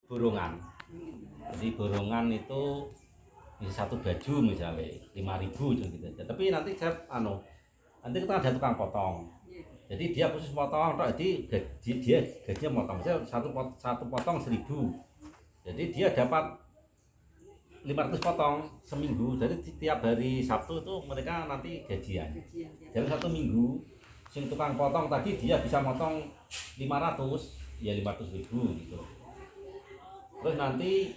borongan. Jadi borongan itu bisa satu baju misalnya 5.000 gitu aja. Tapi nanti saya nanti kita ada tukang potong. Jadi dia khusus potong, jadi dia gajinya potong. Saya satu potong 1.000. Jadi dia dapat 500 potong seminggu. Jadi tiap hari Sabtu itu mereka nanti gajian. Dalam 1 minggu, sing tukang potong tadi dia bisa motong 500, ya 500.000 gitu. Terus nanti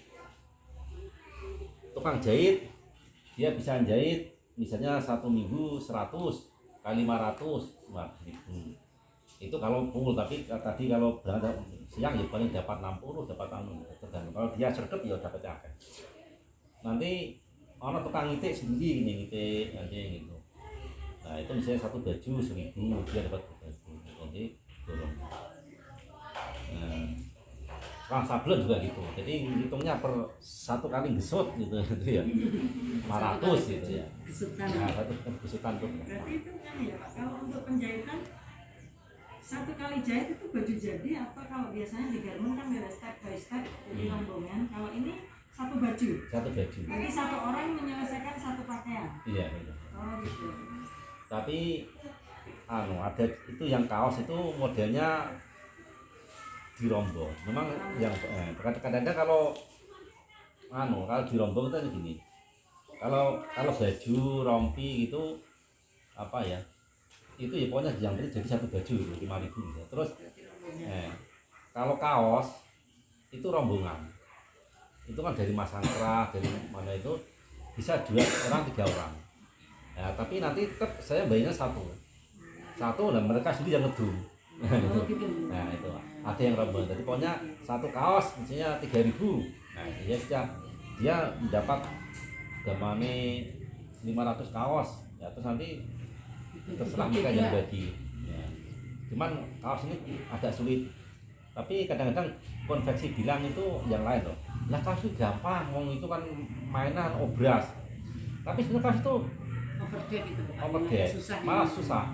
tukang jahit, dia bisa jahit misalnya 1 minggu 100 kali 500, 500.000. Itu kalau full, tapi tadi kalau berangkat siang ya paling dapat 60, dapat 60, tergantung. Kalau dia sergap ya dapat akeh. Nanti orang tukang ngitik sendiri gini, ngitik nanti gitu. Nah itu misalnya satu baju 1.000, dia dapat baju. Jadi dorong. Nah, sablon juga gitu. Jadi hitungnya per satu kali gesut gitu ya. 500 gitu ya. Gesutan. Nah, satu gesutan tuh. Berarti itu kan ya Pak, kalau untuk penjahitan satu kali jahit itu baju jadi, atau kalau biasanya di garment kan ada step by step jadi rombongan. Kalau ini satu baju. Satu baju. Jadi satu orang menyelesaikan satu pakaian. Iya betul. Oh gitu. Tapi ada itu yang kaos itu modelnya dirombong. Memang yang kadang-kadang kalau dirombong itu gini. Kalau baju rompi gitu apa ya? Itu ya pokoknya yang jadi satu baju 5.000 gitu. Terus kalau kaos itu rombongan. Itu kan dari masang kerah, dari mana itu bisa 2 orang 3 orang. Ya, tapi nanti tetap saya bayarnya satu dan mereka sendiri yang ngedum. Nah itu ada yang rombongan. Jadi pokoknya satu kaos misalnya 3.000. Nah dia mendapat gamane 500 kaos. Ya terus nanti terserah mereka yang bagi. Ya. Cuman kaos ini agak sulit. Tapi kadang-kadang konveksi bilang itu yang lain loh. Lah kaos itu gampang, wong itu kan mainan obras. Tapi sebenarnya kaos itu overdate, malah susah.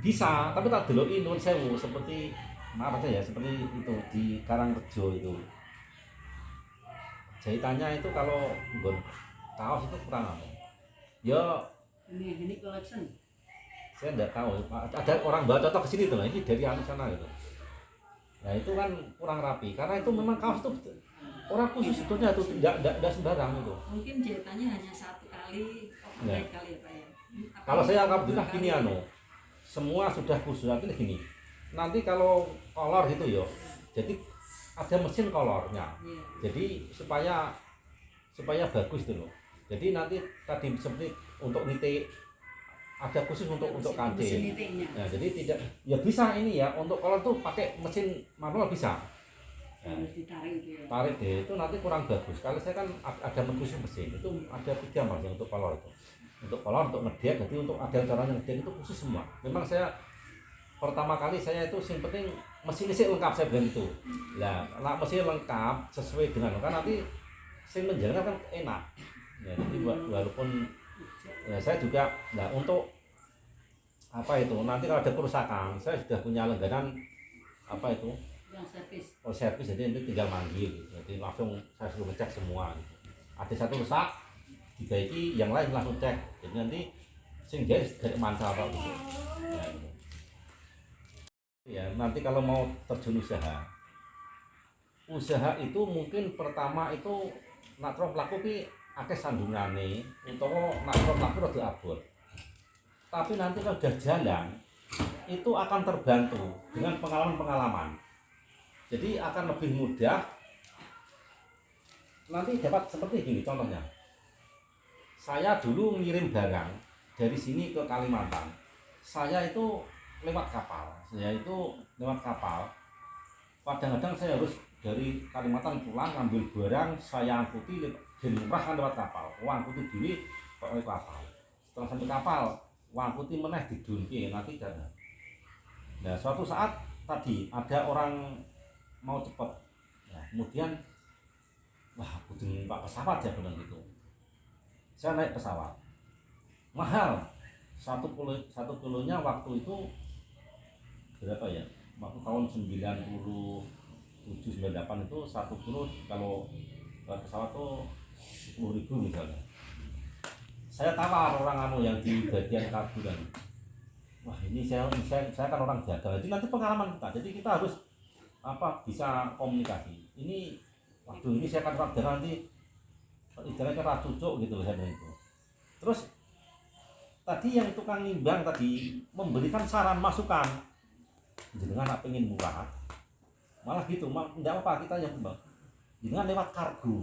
Bisa, tapi tak deloki nuwun sewu seperti maaf aja ya, seperti itu di Karangrejo itu. Jahitannya itu kalau kaos itu kurang apa? Ya ini collection. Saya enggak tahu. Ada orang bawa contoh ke sini tuh, ini dari sana gitu. Nah itu kan kurang rapi, karena itu memang kaos itu orang khusus sebetulnya itu tidak sembarang itu. Mungkin jahitannya hanya satu kali, Ya. kali ya Pak ya. Kalau saya alhamdulillah gini semua sudah khusus. Nanti gini, nanti kalau kolor gitu yo, jadi ada mesin kolornya. Jadi supaya bagus itu loh. Jadi nanti tadi seperti untuk nitik ada khusus untuk kancing. Nah, jadi tidak ya bisa ini ya untuk kolor tuh pakai mesin manual bisa. Nah, tarik deh itu nanti kurang bagus. Kalau saya kan ada khusus mesin itu ada 3 mas yang untuk kolor itu. Untuk kolor, untuk ngedek, jadi untuk ada caranya ngedek itu khusus semua. Memang saya pertama kali saya itu yang penting mesin sih lengkap saya bilang itu. Nah, mesin lengkap sesuai dengan kan nanti mesin menjalankan kan enak. Ya, jadi walaupun ya, saya juga untuk apa itu nanti kalau ada kerusakan saya sudah punya langganan apa itu servis jadi nanti tinggal manggil gitu. Jadi langsung saya suruh ngecek semua gitu. Ada satu rusak dibaiki, yang lain langsung cek. Jadi nanti sing jahit gak masalah apa gitu. Ya, gitu. Ya nanti kalau mau terjun usaha itu mungkin pertama itu nak pelaku ki akeh sandungane utawa nak pelaku rada abot. Tapi nanti kalau sudah jalan itu akan terbantu dengan pengalaman-pengalaman. Jadi akan lebih mudah. Nanti dapat seperti gini contohnya. Saya dulu ngirim barang dari sini ke Kalimantan. Saya itu lewat kapal. Kadang-kadang saya harus dari Kalimantan pulang ngambil barang, saya angkuti murah kan lewat kapal. Angkuti dulu pakai kapal. Setelah sampai kapal, angkuti meneh didunke nanti jalan. Nah, suatu saat tadi ada orang mau cepat. Nah, kemudian wah, kudu numpak pesawat ya benar gitu. Saya naik pesawat. Mahal. 1 kilonya waktu itu berapa ya? Waktu tahun 90 9798 itu 1 kilo kalau pesawat tuh 10.000 misalnya. Saya tawar orang yang di bagian kargo kan, wah ini saya kan orang dagang, jadi nanti pengalaman kita, jadi kita harus bisa komunikasi. Ini waduh ini saya kan orang dagang, nanti istilahnya kan cucuk gitu saya itu. Terus tadi yang tukang nimbang tadi memberikan saran masukan, jangan nak pengen murah malah gitu, tidak apa kita yang nimbang jangan lewat kargo.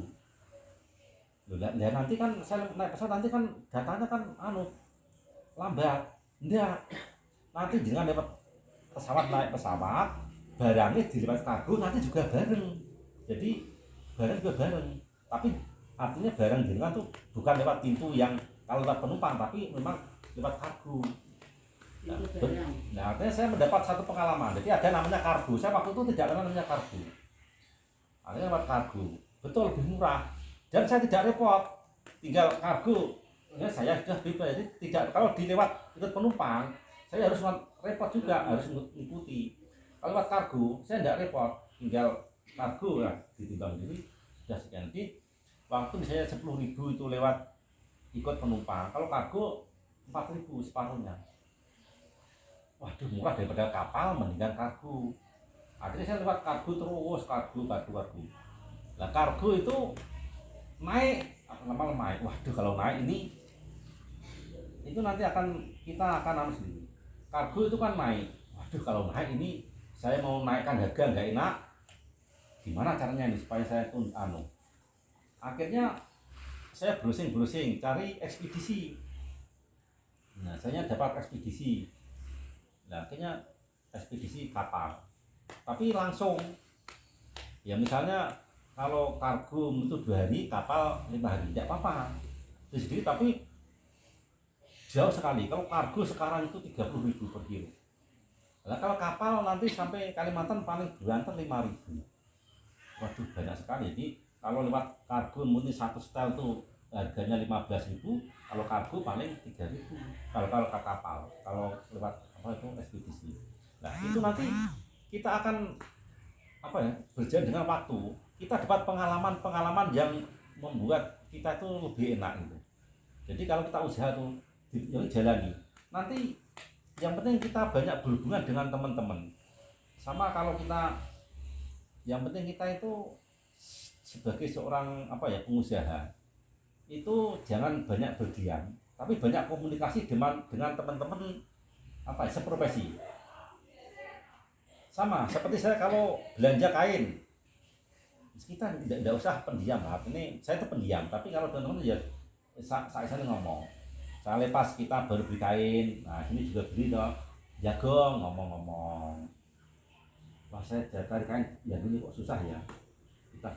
Lah nanti kan saya naik pesawat nanti kan datanya kan lambat. Enggak, nanti jangan lewat pesawat, naik pesawat barangnya dilewat kargo nanti juga bareng, jadi barang juga bareng, tapi artinya barang jenengan tuh bukan lewat pintu yang kalau lewat penumpang, tapi memang lewat kargo. Nah, artinya saya mendapat satu pengalaman. Jadi ada namanya kargo. Saya waktu itu tidak kenal namanya kargo. Artinya lewat kargo, betul lebih murah. Dan saya tidak repot, tinggal kargo. Ya, saya sudah bebas. Jadi tidak, kalau dilewat ikut penumpang, saya harus repot juga, harus mengikuti. Kalau lewat kargo, saya tidak repot, tinggal kargo lah ditimbang. Jadi sudah sekian. Jadi waktu misalnya 10.000 itu lewat ikut penumpang, kalau kargo 4.000 separuhnya. Waduh murah daripada kapal, mendingan kargo. Akhirnya saya lewat kargo terus, kargo. Nah kargo itu naik, lama-lama naik. Waduh kalau naik ini, itu nanti kita akan sendiri. Kargo itu kan naik. Waduh kalau naik ini, saya mau naikkan harga nggak enak. Gimana caranya ini supaya saya tuh Akhirnya saya browsing cari ekspedisi. Nah saya dapat ekspedisi. Nah akhirnya ekspedisi kapal, tapi langsung ya, misalnya kalau kargo itu 2 hari, kapal 5 hari, tidak apa-apa itu sendiri, tapi jauh sekali. Kalau kargo sekarang itu 30.000 per kilo. Nah kalau kapal nanti sampai Kalimantan paling berantar 5.000. Waduh banyak sekali. Jadi kalau lewat kargo mungkin satu setel tuh harganya 15.000, kalau kargo paling 3.000 kalau ke kapal, kalau lewat itu ekspedisi. Nah itu nanti kita akan berjalan dengan waktu, kita dapat pengalaman yang membuat kita itu lebih enak gitu. Jadi kalau kita usaha tuh jalani, nanti yang penting kita banyak berhubungan dengan teman-teman. Sama kalau kita, yang penting kita itu sebagai seorang pengusaha itu jangan banyak berdiam, tapi banyak komunikasi dengan teman-teman seprofesi. Sama seperti saya kalau belanja kain, kita tidak usah pendiam. Ini saya itu pendiam, tapi kalau teman-teman ya saya ngomong. Saya lepas kita baru beli kain, nah ini juga beli dong, jagung ngomong-ngomong. Wah saya cari kain, ya ini kok susah ya. Kita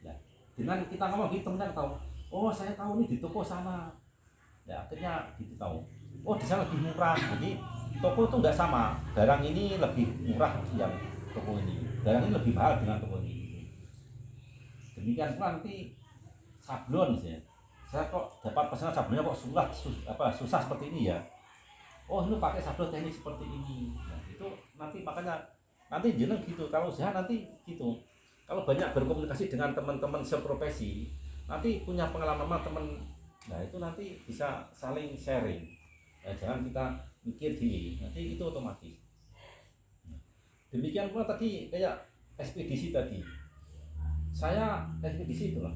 ya dengan kita ngomong gitu teman tahu. Oh saya tahu ini di toko sana. Ya akhirnya gitu tahu. Oh di sana lebih murah. Jadi toko itu enggak sama. Barang ini lebih murah yang toko ini. Barang ini lebih mahal dengan toko ini. Demikian pula nanti sablon ya. Saya kok dapat pesanan sablonnya kok susah seperti ini ya. Oh ini pakai sablon teknik seperti ini. Nah, itu nanti makanya nanti jeneng gitu. Kalau usaha nanti gitu. Kalau banyak berkomunikasi dengan teman-teman seprofesi, nanti punya pengalaman teman. Nah itu nanti bisa saling sharing. Nah, jangan kita mikir diri, nanti itu otomatis. Demikian pula tadi kayak ekspedisi tadi. Saya ekspedisi itu lah.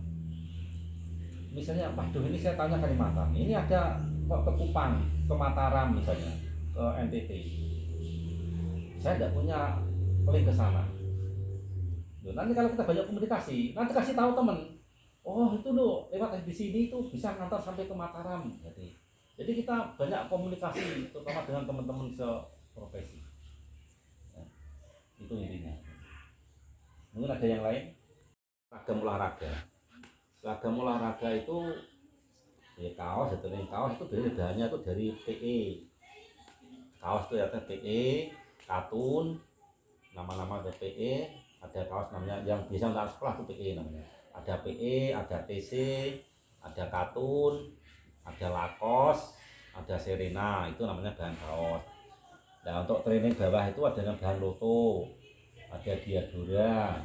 Misalnya, waduh ini saya tanya Kalimantan, ini ada kok ke Kupang, ke Mataram misalnya, ke NTT. Saya tidak punya link ke sana. Nanti kalau kita banyak komunikasi, nanti kasih tahu teman. Oh itu loh, lewat ekspedisi ini tuh bisa ngantar sampai ke Mataram. Jadi kita banyak komunikasi, terutama dengan teman-teman seprofesi. Nah, itu intinya. Mungkin ada yang lain? Seragam olahraga. Seragam olahraga itu ya kaos, kaos itu dari bahannya itu dari PE. Kaos itu ya PE, katun, nama-nama ada PE, ada kaos namanya yang biasa untuk sekolah itu PE namanya. Ada PE, ada TC, ada katun, ada lakos, ada serena, itu namanya bahan kaos. Nah untuk training bawah itu ada bahan loto, ada diadora,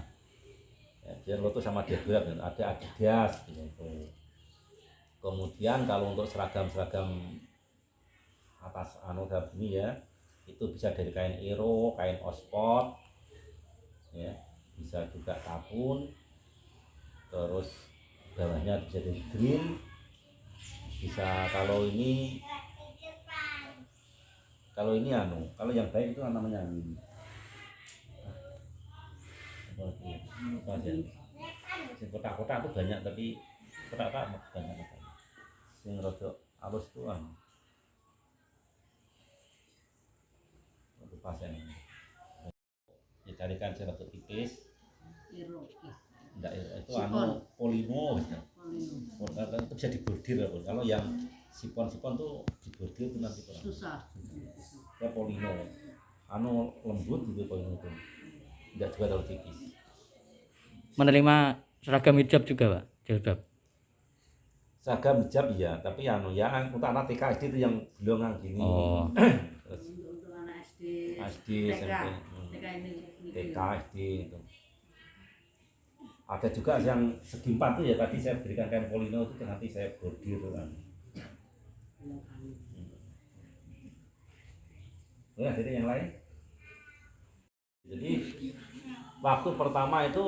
Ya, dia Lotus sama Degrab, ada Adidas gitu. Kemudian kalau untuk seragam-seragam atas kayak gini ya, itu bisa dari kain ero, kain ospot, ya, bisa juga kapun, terus bawahnya bisa dari green, bisa kalau ini kalau yang baik itu namanya ini. Kotak-kotak itu banyak, tapi kotak-kotak banyak sing rodok halus itu pasien ya, carikan sing rodok tipis enggak itu polino gitu. Itu bisa dibordir kalau yang sipon tuh dibordir itu nanti susah ya polino lembut gitu polino itu enggak juga terlalu tipis. Menerima seragam hijab juga Pak, jilbab. Seragam hijab ya, tapi yang untuk anak TK SD itu yang belum gini. Oh. Terus untuk anak SD, SD, TK, SMP, TK ini TK, SD itu. Ada juga yang segi 4 tuh ya, tadi saya berikan kain polino itu nanti saya bordir kan. Nah, jadi yang lain. Jadi waktu pertama itu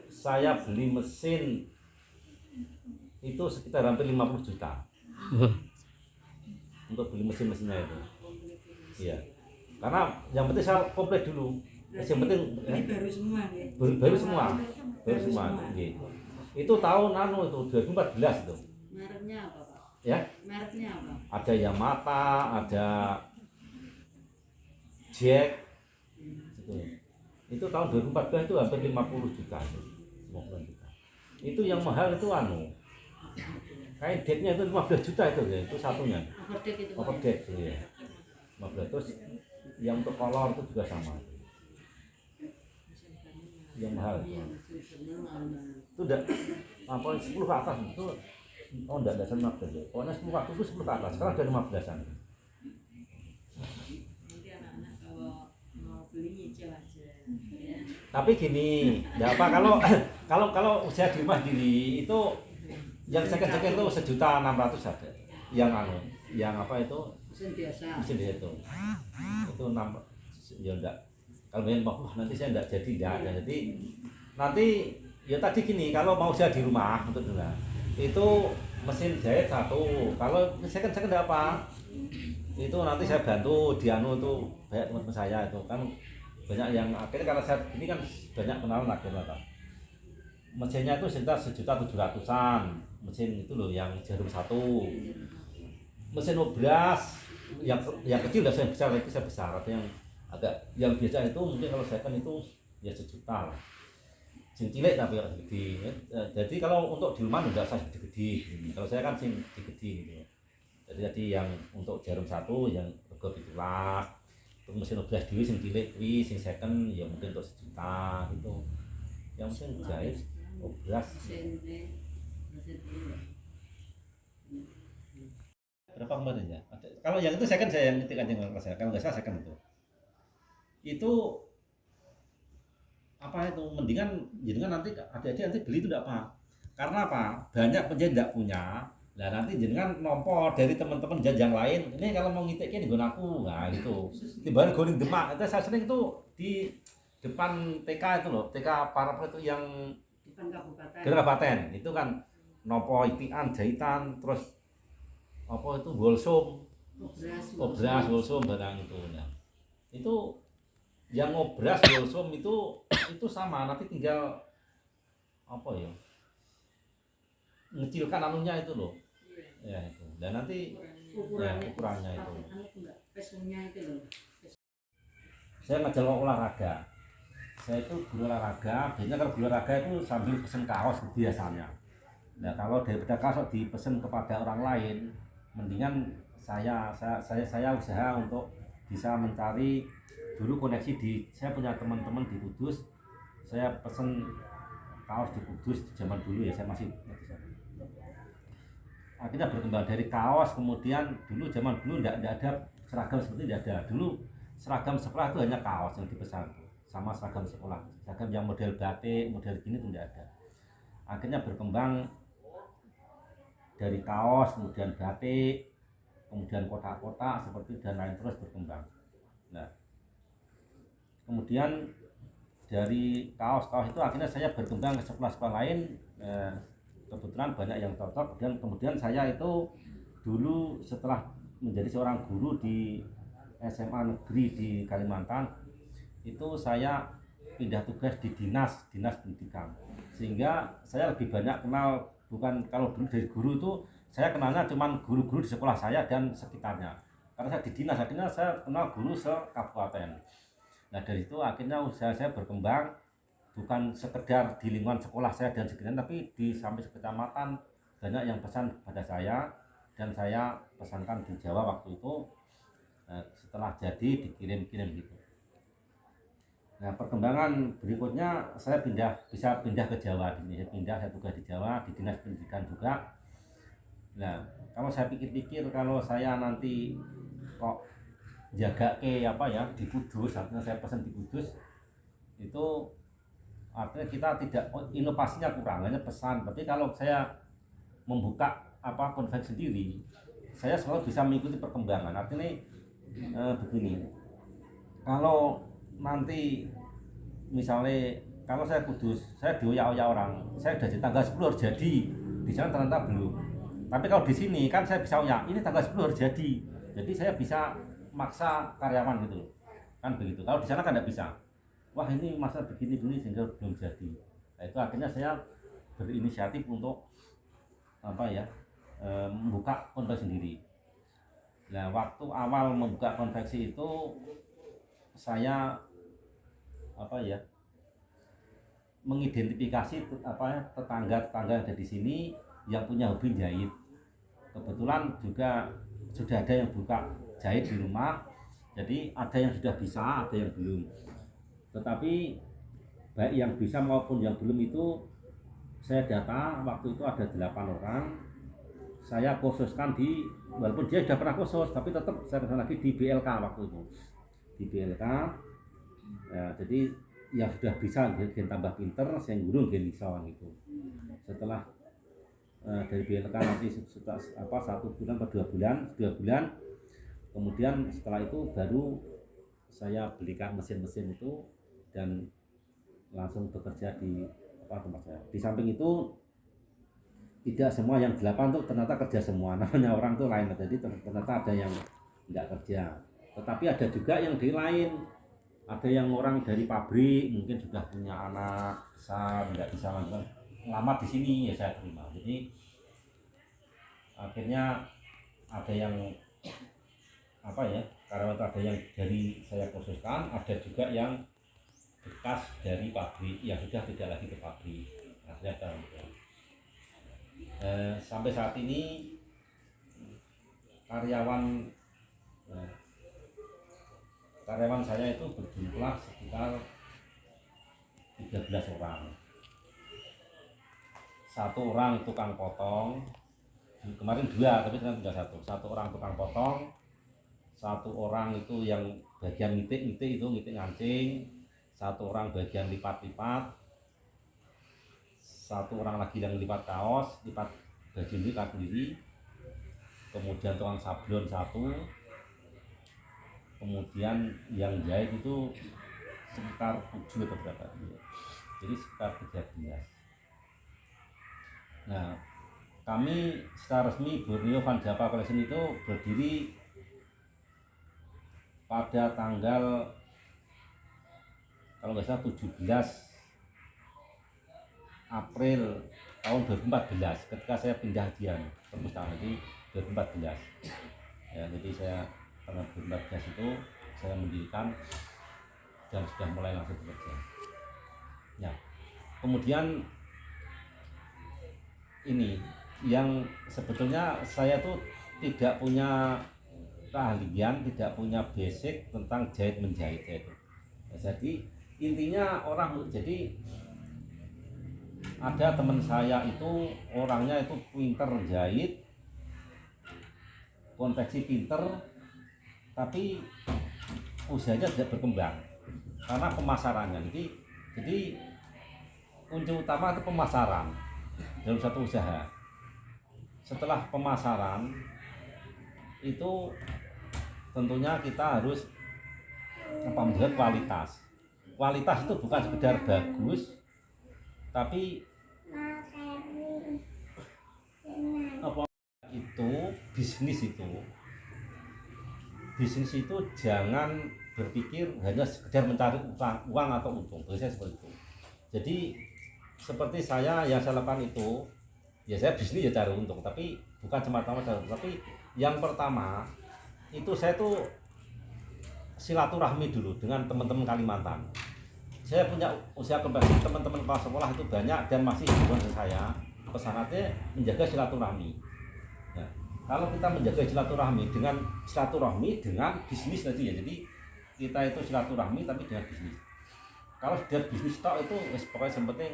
saya beli mesin itu sekitar hampir 50 juta untuk beli mesinnya itu. Iya. Karena yang penting saya komplit dulu. Yang penting ini baru semua ya. Baru semua. Gitu. Itu tahun itu 2014 itu. mereknya apa Pak? Ya. Mereknya apa? Ada Yamaha, ada Jack. Gitu. Itu tahun 2014 itu hampir 50 juta itu. 50 juta. Itu yang mahal itu kain decknya itu 15 juta itu ya, itu satunya. Overdeck itu Pak? Overdeck ya. 15. Terus yang untuk kolor itu juga sama. Yang mahal itu udah apa 10 ke atas itu enggak ada 15 ya. Pokoknya 10 waktu itu 10 ke atas, sekarang ada 15-an. Nanti anak-anak kalau mau beli nyicil aja ya. Tapi gini, ya apa kalau usaha di rumah diri itu yang second itu 1.600.000 ada. Yang apa itu Mesin biasa. mesin itu 6 ya enggak. Kalau yang nanti saya enggak jadi enggak ada. Jadi nanti ya tadi gini, kalau mau usaha di rumah untuk itu mesin jahit 1. Kalau second apa? Itu nanti saya bantu itu banyak teman-teman saya itu kan banyak yang akhirnya karena saya ini kan banyak kenalan akhirnya kan. Mesinnya itu sekitar 1.700.000-an. Mesin itu loh yang jarum 1. Mesin obras yang kecil udah saya besar, itu saya besar. Ada yang biasa itu mungkin kalau second itu ya 1 juta lah. Sing cilik tapi ora gede. Jadi kalau untuk di rumah enggak usah gede-gede. Kalau saya kan sing gede gitu. Jadi yang untuk jarum 1 yang rego 17. Untuk mesin obras dhewe sing cilik kuwi sing second ya mungkin untuk 1 juta gitu. Yang mesin jahit obras berapa kemarin ya? Kalau yang itu second saya yang ngetik anjing saya. Kalau enggak salah second itu. Itu apa itu mendingan jenengan nanti adik-adik nanti beli itu enggak apa karena apa banyak penjahit enggak punya. Nah nanti jenengan nomor dari teman-teman yang lain ini kalau mau ngitiknya di aku nah gitu tiba-tiba goreng Demak itu saya sering itu di depan TK itu loh TK Parap itu yang Depan kabupaten. Kabupaten itu kan nopo itian jahitan terus apa itu bolsum obras bolsum barang itu nah itu yang ngobras bolsum itu sama nanti tinggal apa ya ngecilkan anunya itu loh ya itu dan nanti ukurannya itu pesunnya itu loh saya ngajak olahraga saya itu guru olahraga biasanya kalau guru olahraga itu sambil pesen kaos biasanya nah kalau daripada kaos dipesen kepada orang lain mendingan saya usaha untuk bisa mencari dulu koneksi saya punya teman-teman di Kudus saya pesen kaos di Kudus zaman dulu ya saya masih akhirnya berkembang dari kaos kemudian dulu zaman dulu tidak ada seragam seperti tidak ada dulu seragam sekolah itu hanya kaos yang dipesan sama seragam sekolah, seragam yang model batik, model gini itu tidak ada. Akhirnya berkembang dari kaos, kemudian batik, kemudian kotak-kotak seperti dan lain terus berkembang. Nah, kemudian dari kaos-kaos itu akhirnya saya berkembang ke sekolah-sekolah lain. Kebetulan banyak yang cocok, dan kemudian saya itu dulu setelah menjadi seorang guru di SMA negeri di Kalimantan, itu saya pindah tugas di dinas pendidikan, sehingga saya lebih banyak kenal, bukan kalau dulu dari guru itu saya kenalnya cuman guru-guru di sekolah saya dan sekitarnya, karena saya di dinas akhirnya saya kenal guru se-kabupaten. Nah dari itu akhirnya usaha saya berkembang, bukan sekedar di lingkungan sekolah saya dan sekitarnya, tapi di sampai sekecamatan banyak yang pesan pada saya, dan saya pesankan di Jawa waktu itu. Setelah jadi dikirim-kirim gitu. Nah perkembangan berikutnya saya bisa pindah ke Jawa, saya tugas di Jawa di dinas pendidikan juga. Nah kalau saya pikir-pikir, kalau saya nanti kok jaga ke di Kudus, artinya saya pesan di Kudus, itu artinya kita tidak, inovasinya kurang, hanya pesan. Tapi kalau saya membuka konveksi sendiri, saya selalu bisa mengikuti perkembangan. Artinya begini, kalau nanti misalnya kalau saya Kudus, saya dioyak-oyak orang, saya udah di tanggal 10 harus jadi, di sana ternyata belum. Tapi kalau di sini kan saya bisa oyak, ini tanggal 10 harus jadi saya bisa maksa karyawan gitu loh, kan begitu. Kalau di sana kan tidak bisa, wah ini masa begini sehingga belum jadi. Nah itu akhirnya saya berinisiatif untuk membuka konveksi sendiri. Nah waktu awal membuka konveksi itu saya mengidentifikasi tetangga-tetangga yang ada di sini yang punya hobi jahit. Kebetulan juga sudah ada yang buka jahit di rumah, jadi ada yang sudah bisa, ada yang belum. Tetapi baik yang bisa maupun yang belum itu saya data, waktu itu ada 8 orang. Saya khususkan walaupun dia sudah pernah khusus, tapi tetap saya kesana lagi di BLK waktu itu. Di BLK, ya, jadi yang sudah bisa gen tambah pinter, saya guru gen iso gitu. Setelah dari BLK nanti setelah 1 bulan atau 2 bulan, kemudian setelah itu baru saya belikan mesin-mesin itu dan langsung bekerja di tempat saya. Di samping itu tidak semua yang 8 tuh ternyata kerja semua, namanya orang tuh lain, jadi ternyata ada yang tidak kerja. Tetapi ada juga yang di lain, ada yang orang dari pabrik mungkin sudah punya anak besar, nggak bisa lama di sini, ya saya terima. Jadi akhirnya ada yang karena ada yang dari saya khususkan, ada juga yang bekas dari pabrik yang sudah tidak lagi ke pabrik. Sampai saat ini karyawan saya itu berjumlah sekitar 13 orang. 1 orang tukang potong, kemarin 2 tapi sekarang sudah 1 orang tukang potong, 1 orang itu yang bagian ngitik ngancing, 1 orang bagian lipat-lipat, 1 orang lagi yang lipat kaos, lipat baju sendiri, kemudian tukang sablon 1, kemudian yang jahit itu sekitar 7 atau berapa, jadi sekitar 13. Nah kami secara resmi Borneo Van Java Collection itu berdiri pada tanggal kalau nggak salah 17 April tahun 2014, ketika saya pindah dian perpustakaan di 2014. Ya, jadi saya tanggal 2014 itu saya mendirikan dan sudah mulai langsung bekerja. Ya, kemudian ini yang sebetulnya saya tuh tidak punya keahlian, tidak punya basic tentang jahit menjahit itu. Jadi intinya jadi ada teman saya itu orangnya itu pinter jahit, konveksi pinter, tapi usahanya tidak berkembang. karena pemasarannya. Jadi kunci utama itu pemasaran dalam satu usaha. Setelah pemasaran itu tentunya kita harus menjaga kualitas. Kualitas itu bukan sekedar bagus, tapi apa itu bisnis itu jangan berpikir hanya sekedar mencari uang atau untung. Biasanya seperti itu. Jadi seperti yang saya lakukan itu, ya saya bisnis ya cari untung, tapi bukan semata-mata cari untung. Tapi yang pertama itu saya tuh silaturahmi dulu dengan teman-teman Kalimantan. Saya punya usaha konveksi, teman-teman kepala sekolah itu banyak dan masih hubungan dengan saya. Pesannya menjaga silaturahmi. Nah, kalau kita menjaga silaturahmi dengan bisnis tadi ya. Jadi kita itu silaturahmi tapi dengan bisnis. Kalau sudah bisnis tok itu pokoknya yang penting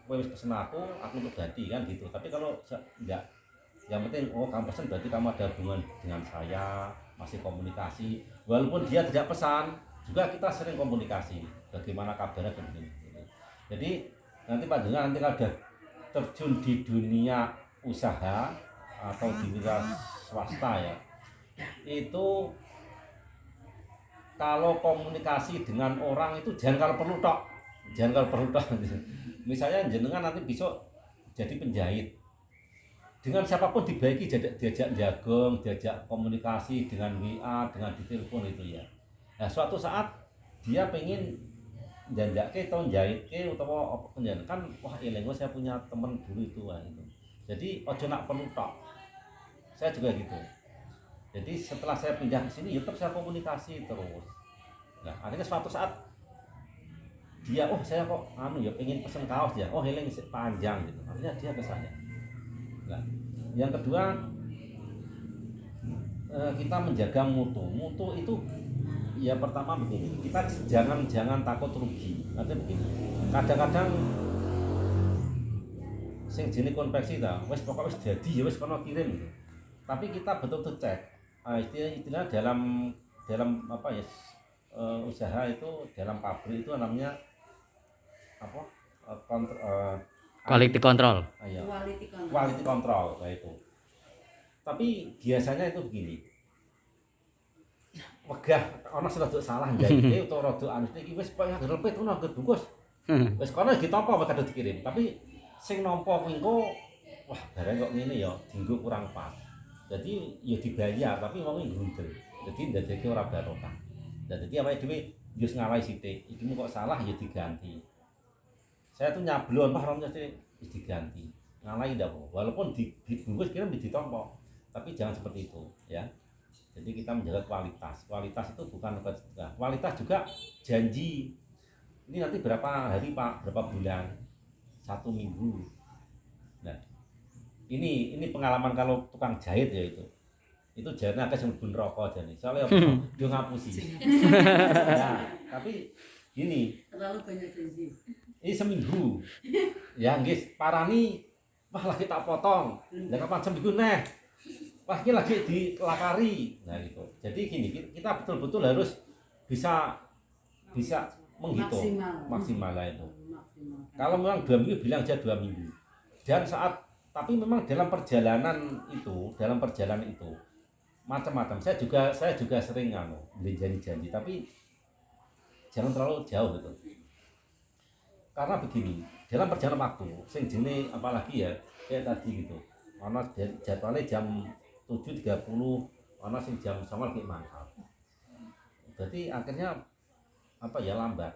wis pesen aku untuk ganti kan gitu. Tapi kalau enggak, yang penting kamu pesen berarti kamu ada hubungan dengan saya, masih komunikasi. Walaupun dia tidak pesan, juga kita sering komunikasi. Bagaimana kabarnya dan begini. Jadi nanti panjenengan nanti kalau udah terjun di dunia usaha atau di dunia swasta ya, itu kalau komunikasi dengan orang itu jangan kalau perlu tok. Misalnya jenengan nanti besok jadi penjahit, dengan siapapun dibaiki, diajak jagung, diajak komunikasi dengan WA, dengan di telepon itu ya. Nah, suatu saat dia pengen janjake atau jahitke utawa apa penjahit kan, wah elengo saya punya teman dulu itu itu. Jadi ojo nak perlu tok. Saya juga gitu. Jadi setelah saya pindah ke sini, tetap saya komunikasi terus. Nah, akhirnya suatu saat dia, saya kok ya pengen pesen kaos ya, eling panjang gitu. Akhirnya dia ke saya. Nah, yang kedua kita menjaga mutu. Mutu itu ya pertama begini, kita jangan takut rugi. Nanti begini, kadang-kadang sing jenis konveksi ta, pokoknya wis jadi ya wis kono kirim gitu. Tapi kita betul-betul cek. Istilah dalam apa ya, usaha itu dalam pabrik itu namanya apa? Quality control. Quality control kayak itu. Tapi biasanya itu begini. Wegah ana sing rada salah njahite utawa rada anu iki wis koyo ngrepet ngono anggo bungkus. Wis kono ditampa wis kadung dikirim. Tapi sing nampa kuwi engko wah bareng kok ngene ya dienggo kurang pas. Jadi ya dibayar tapi wong ngrundel. Jadi ndadekake ora barokah. Dadi awake dhewe yo ngalahi sithik, ikimu kok salah ya diganti. Saya tuh nyablon Pak Romnya sih diganti. Ngalahi ndak kok. Walaupun dibungkus kirim ditampa. Tapi jangan seperti itu ya. Jadi kita menjaga kualitas. Kualitas itu bukan kualitas juga janji. Ini nanti berapa hari Pak, berapa bulan, 1 minggu. Nah, ini pengalaman kalau tukang jahit ya itu jahitnya agak sembun rokok jadi. Soalnya dia ngapusi. Nah, tapi gini. Terlalu banyak janji. Ini seminggu. Ya nggih, parani wah lagi tak potong. Lah kapan seminggu neh? Wah ini lagi dilakari. Nah gitu. Jadi gini, kita betul-betul harus bisa menghitung maksimal lah itu. Kalau memang 2 minggu bilang aja 2 minggu. Dan tapi memang dalam perjalanan itu macam-macam. Saya juga sering beli janji-janji, tapi jangan terlalu jauh gitu. Karena begini, dalam perjalanan waktu, sing jenis apalagi ya kayak tadi gitu. Karena jadwalnya jam 7.30, karena sing jam 9 lagi mangkal. Jadi akhirnya apa ya lambat.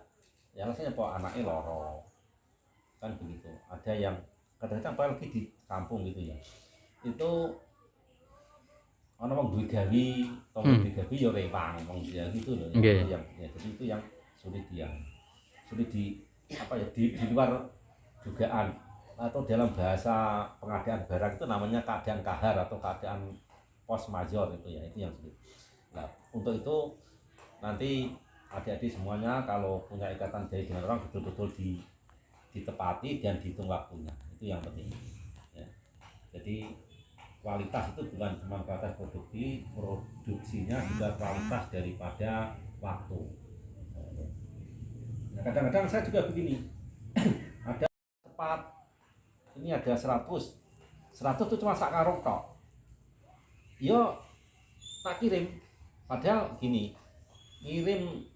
Ya rasanya apa anaknya loro. Kan begitu. Ada yang kadang-kadang apalagi di kampung gitu ya. Itu ana wong duwe gawe, duwe gawe ya rewang wong ya gitu loh. Okay. Jadi itu yang sulit di luar dugaan, atau dalam bahasa pengadaan barang itu namanya keadaan kahar atau keadaan force majeure itu ya, itu yang sulit. Nah, untuk itu nanti adik-adik semuanya kalau punya ikatan jari dengan orang betul-betul ditepati dan dihitung waktunya, itu yang penting ya. Jadi kualitas itu bukan cuma kualitas produksinya juga kualitas daripada waktu. kadang-kadang saya juga begini. Ada cepat, ini ada 100 itu cuma sak karung tok. Yo tak kirim, padahal gini, kirim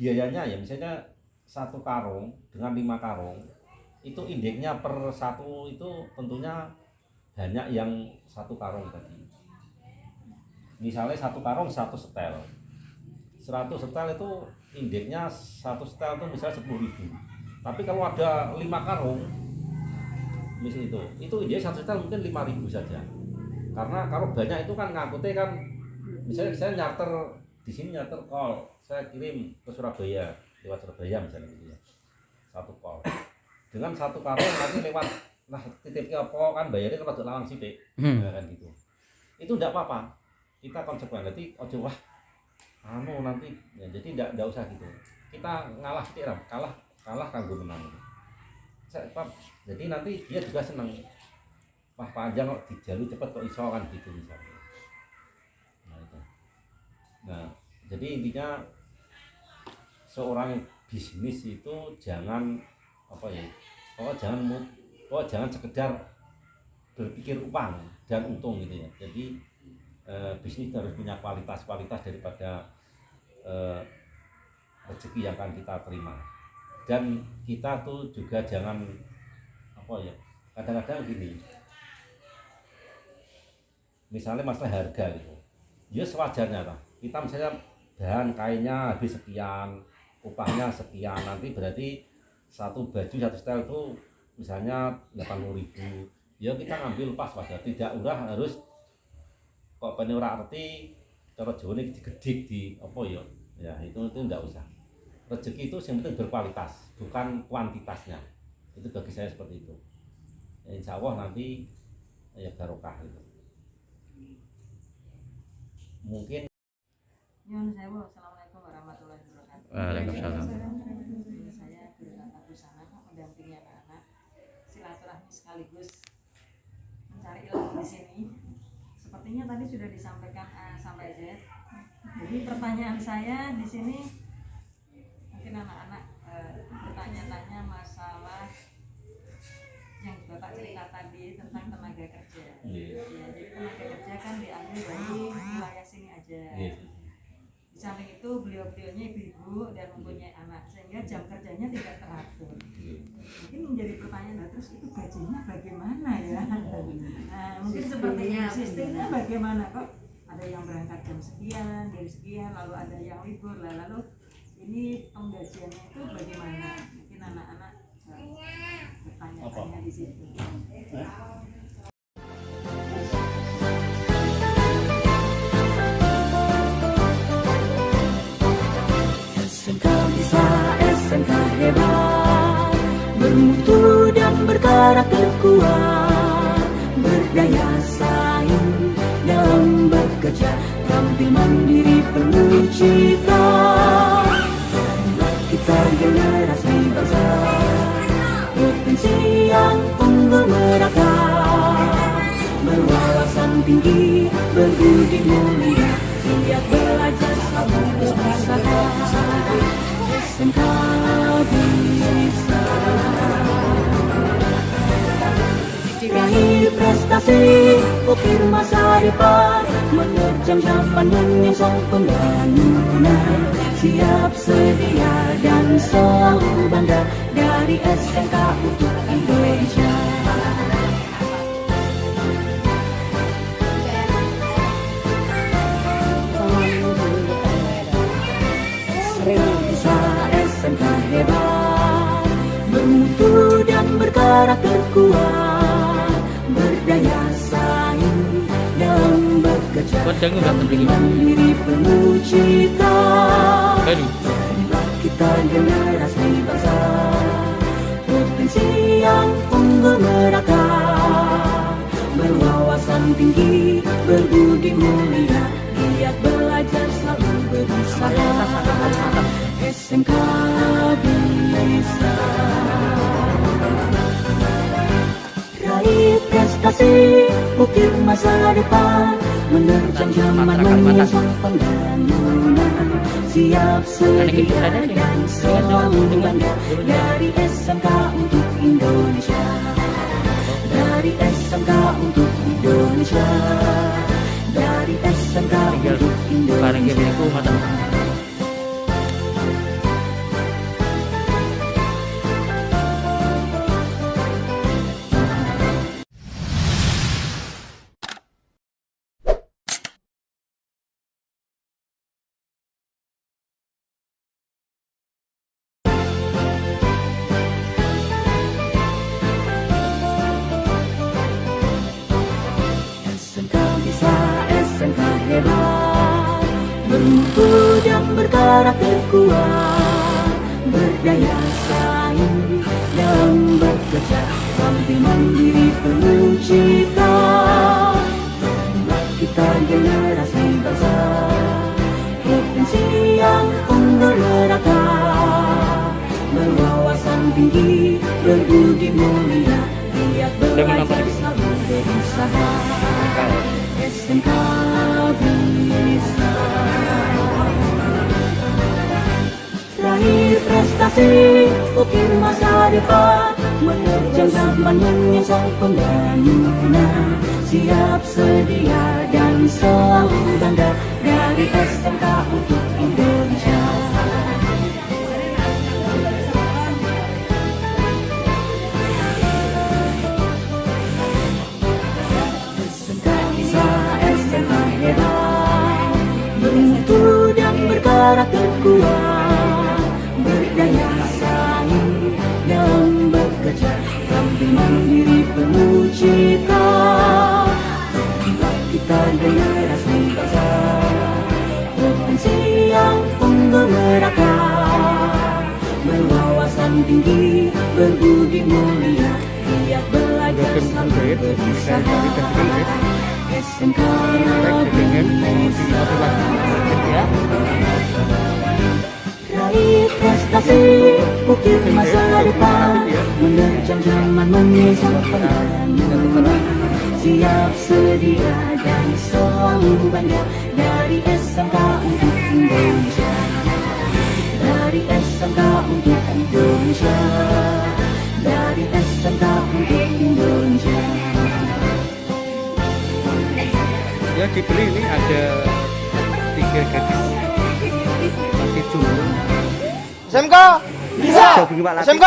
biayanya ya misalnya 1 karung dengan 5 karung itu indeksnya per 1 itu tentunya banyak yang 1 karung tadi. Misalnya 1 karung 1 setel, 100 setel itu indeksnya 1 setel itu misalnya 10.000. Tapi kalau ada 5 karung misal itu indeksnya 1 setel mungkin 5.000 saja. Karena kalau banyak itu kan ngangkutnya kan, misalnya saya nyarter di sini, nyarter call, saya kirim ke Surabaya lewat Surabaya misalnya gitu ya, 1 call dengan 1 karung nanti lewat, nah titiknya apa kan bayarnya kalau lawang sidik, ya kan gitu. Itu tidak apa-apa, kita konsekuen, nanti ojo wah nanti ya, jadi tidak usah gitu, kita ngalah titik kalah kanggo menang. Jadi nanti dia juga senang, wah panjang kok dijalur cepet kok iso kan gitu misalnya. Nah itu. Nah jadi intinya seorang bisnis itu jangan jangan sekedar berpikir uang dan untung gitu ya. Jadi bisnis harus punya kualitas daripada rezeki yang akan kita terima. Dan kita tuh juga jangan kadang-kadang gini, misalnya masalah harga gitu, ya sewajarnya lah. Kita misalnya bahan kainnya habis sekian, upahnya sekian, nanti berarti 1 baju 1 setel itu misalnya 80.000, ya kita ngambil pas wajar, tidak urah harus kok penura arti cara Jawa ini digedik di apa ya itu enggak usah. Rezeki itu yang penting berkualitas, bukan kuantitasnya. Itu bagi saya seperti itu. Ya, insya Allah nanti ya barokah gitu. Mungkin. Assalamualaikum warahmatullahi wabarakatuh. Waalaikumsalam. Saya Gurunata Busana mendampingi anak-anak silaturahmi sekaligus mencari ilmu di sini. Sepertinya tadi sudah disampaikan A sampai Z. Jadi pertanyaan saya di sini, mungkin anak-anak bertanya-tanya masalah yang Bapak cerita tadi tentang tenaga kerja. Ya, jadi tenaga kerja kan diambil dari wilayah sini aja. Di samping itu beliau-beliaunya ibu-ibu dan mempunyai anak, sehingga jam kerjanya tidak teratur. Mungkin menjadi pertanyaan, terus itu gajinya bagaimana ya? Nah, mungkin seperti sistemnya bagaimana kok? Ada yang berangkat jam sekian, lalu ada yang libur, lalu ini penggajiannya itu bagaimana? Mungkin anak-anak bertanya-tanya di situ. SMK bisa, SMK hebat, bermutu dan berkarakter kuat, berdaya saing dalam bekerja, tampil mandiri penuh cita. Kita generasi bangsa, provinsi yang unggul merata, berwawasan tinggi, berbudi mulia, giat belajar selalu berusaha. SMK bisa raih prestasi, ukir masa depan, menerjang zaman menyongsong pembangunan, siap sedia dan selalu bangga dari SMK untuk Indonesia. Bisa SMK hebat, bermutu dan berkarakter kuat, berdaya saing dalam bekerja, tampil mandiri penuh cita. Kita generasi bangsa, provinsi yang unggul merata, berwawasan tinggi, berbudi mulia, giat belajar selalu berusaha. SMK bisa raih prestasi, ukir masa depan, menerjang zaman menyongsong pembangunan, siap sedia dan selalu bangga. Dari SMK untuk Indonesia, dari SMK untuk Indonesia, dari SMK untuk Bareng Indonesia. game itu mata. SMK bisa, SMK hebat, bermutu dan berkarakter kuat, berdaya saing yang bekerja, tampil mandiri penuh cita. Kita generasi bangsa, provinsi yang unggul merata, berwawasan tinggi, berbudi mulia, giat belajar selalu berusaha. SMK bisa raih prestasi, ukir masa depan, menerjang zaman menyusul pembangunan, siap sedia dan selalu bangga. Dari SMK untuk Indonesia. SMK bisa, SMK hebat, bermutu dan berkarakter kuat, berdaya saing dalam bekerja, tampil mandiri penuh cita. Kita generasi bangsa, provinsi yang unggul merata, berwawasan tinggi, berbudi mulia, giat belajar selalu berusaha. SMK bisa raih prestasi, ukir masa depan, menerjang zaman menyusul pembangunan, siap sedia dan selalu bangga. Dari SMK untuk Indonesia, dari SMK untuk Indonesia, dari SMK untuk Indonesia. Ya dibeli ini ada 3 gadis masih jomblo. SMK bisa, SMK